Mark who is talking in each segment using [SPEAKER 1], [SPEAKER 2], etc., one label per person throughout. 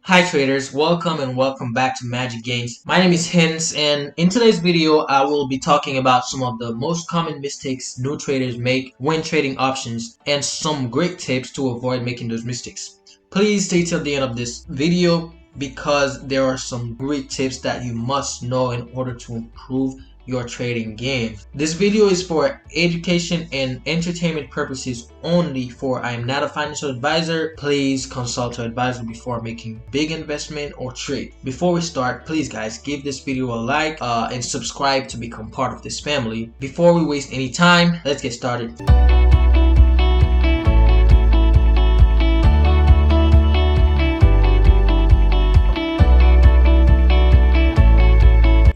[SPEAKER 1] Hi traders, welcome and welcome back to Magic Gains. My name is Hens, and in today's video I will be talking about some of the most common mistakes new traders make when trading options and some great tips to avoid making those mistakes. Please stay till the end of this video because there are some great tips that you must know in order to improve your trading game. This video is for education and entertainment purposes only. For I am not a financial advisor. Please consult your advisor before making big investment or trade. Before we start, please guys, give this video a like and subscribe to become part of this family. Before we waste any time, let's get started.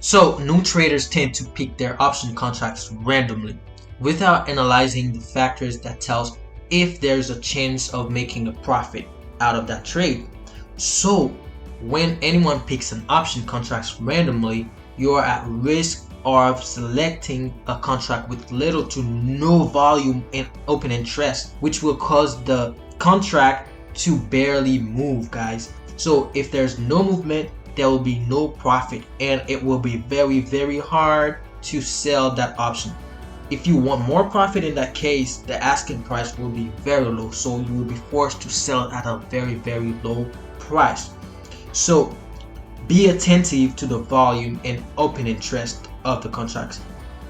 [SPEAKER 1] So, new traders tend to pick their option contracts randomly without analyzing the factors that tells if there's a chance of making a profit out of that trade. So, when anyone picks an option contract randomly, you are at risk of selecting a contract with little to no volume and open interest, which will cause the contract to barely move, guys. So, if there's no movement, there will be no profit and it will be very hard to sell that option. If you want more profit in that case, the asking price will be very low, so you will be forced to sell it at a very low price. So be attentive to the volume and open interest of the contracts.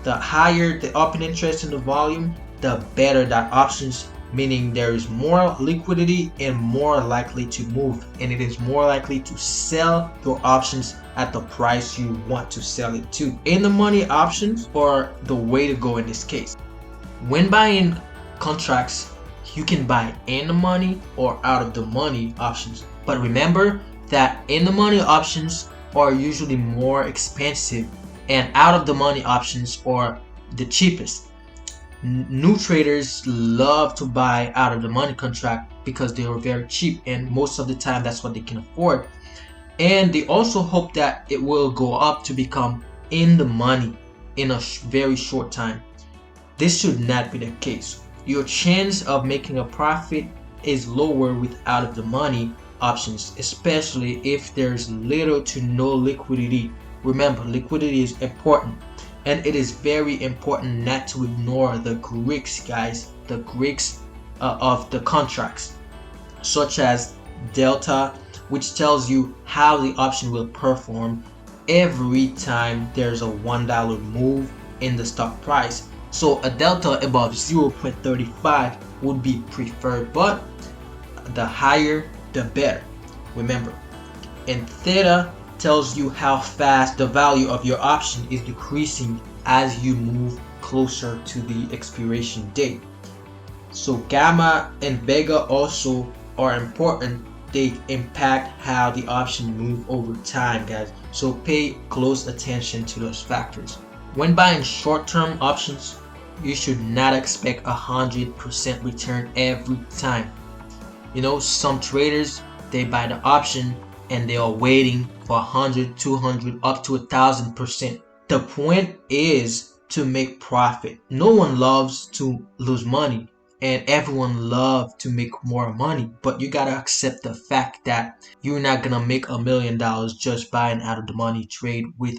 [SPEAKER 1] The higher the open interest in the volume, the better that options, meaning there is more liquidity and more likely to move, and it is more likely to sell your options at the price you want to sell it to. In the money options are the way to go in this case. When buying contracts, you can buy in the money or out of the money options, but remember that in the money options are usually more expensive and out of the money options are the cheapest. New traders love to buy out of the money contract because they are very cheap, and most of the time that's what they can afford, and they also hope that it will go up to become in the money in a very short time. This should not be the case. Your chance of making a profit is lower with out of the money options, especially if there's little to no liquidity. Remember, liquidity is important. And it is very important not to ignore the Greeks, guys, the Greeks of the contracts, such as delta, which tells you how the option will perform every time there's a $1 move in the stock price. So a delta above 0.35 would be preferred, but the higher the better, remember. And theta tells you how fast the value of your option is decreasing as you move closer to the expiration date. So gamma and beta also are important. They impact how the option move over time, guys. So pay close attention to those factors. When buying short-term options, you should not expect 100% return every time. You know, some traders, they buy the option and they are waiting for 100, 200, up to 1,000%. The point is to make profit. No one loves to lose money, and everyone loves to make more money, but you gotta accept the fact that you're not gonna make $1 million just buying out of the money trade with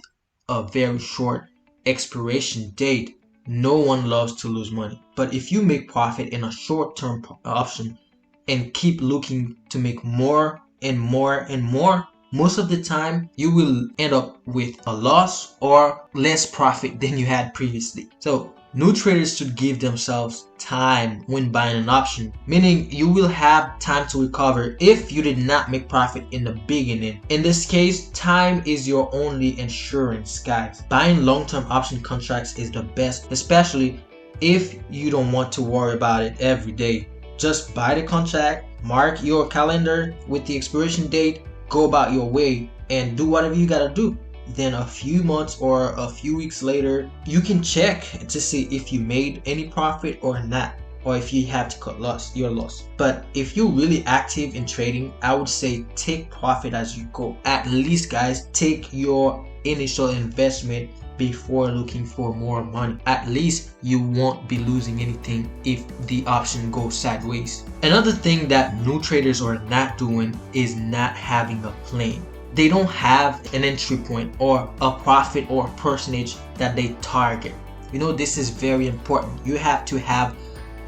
[SPEAKER 1] a very short expiration date. No one loves to lose money, but if you make profit in a short-term option and keep looking to make more and more, most of the time you will end up with a loss or less profit than you had previously. So new traders should give themselves time when buying an option, meaning you will have time to recover if you did not make profit in the beginning. In this case, time is your only insurance, guys. Buying long-term option contracts is the best, especially if you don't want to worry about it every day. Just buy the contract, mark your calendar with the expiration date, go about your way, and do whatever you gotta do. Then a few months or a few weeks later, you can check to see if you made any profit or not, or if you have to cut your loss. But if you're really active in trading, I would say take profit as you go. At least, guys, take your initial investment before looking for more money. At least you won't be losing anything if the option goes sideways. Another thing that new traders are not doing is not having a plan. They don't have an entry point or a profit or a percentage that they target. You know, this is very important. You have to have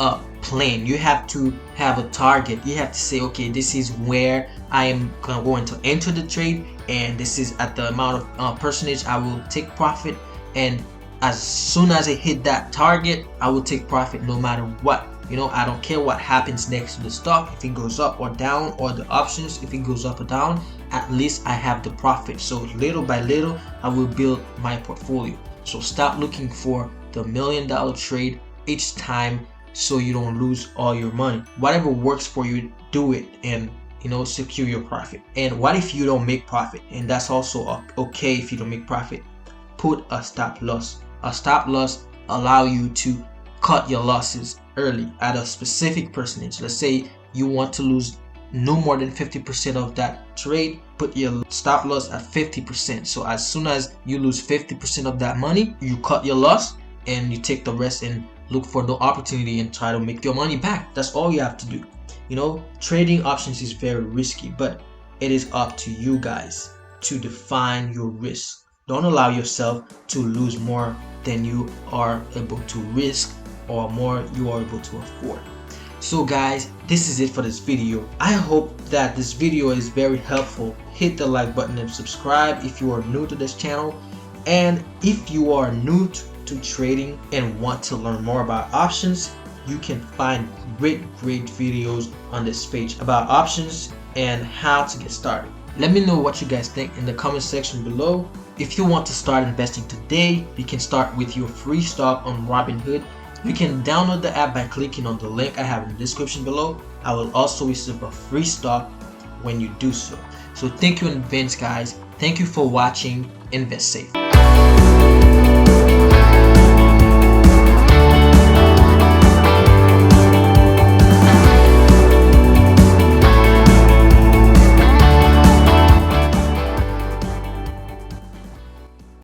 [SPEAKER 1] a plan. You have to have a target. You have to say, okay, this is where I am going to enter the trade, and this is at the amount of percentage I will take profit, and as soon as I hit that target, I will take profit no matter what. You know, I don't care what happens next to the stock, if it goes up or down, or the options, if it goes up or down, at least I have the profit. So little by little, I will build my portfolio. So stop looking for the $1 million trade each time so you don't lose all your money. Whatever works for you, do it, and you know, secure your profit. And what if you don't make profit? And that's also okay if you don't make profit. Put a stop loss. A stop loss allow you to cut your losses early at a specific percentage. Let's say you want to lose no more than 50% of that trade, put your stop loss at 50%. So as soon as you lose 50% of that money, you cut your loss and you take the rest and look for the opportunity and try to make your money back. That's all you have to do. You know, trading options is very risky, but it is up to you guys to define your risk. Don't allow yourself to lose more than you are able to risk or more you are able to afford. So guys, this is it for this video. I hope that this video is very helpful. Hit the like button and subscribe if you are new to this channel. And if you are new to trading and want to learn more about options, you can find great videos on this page about options and how to get started. Let me know what you guys think in the comment section below. If you want to start investing today, you can start with your free stock on Robinhood. You can download the app by clicking on the link I have in the description below. I will also receive a free stock when you do so. So thank you in advance, guys. Thank you for watching. Invest safe.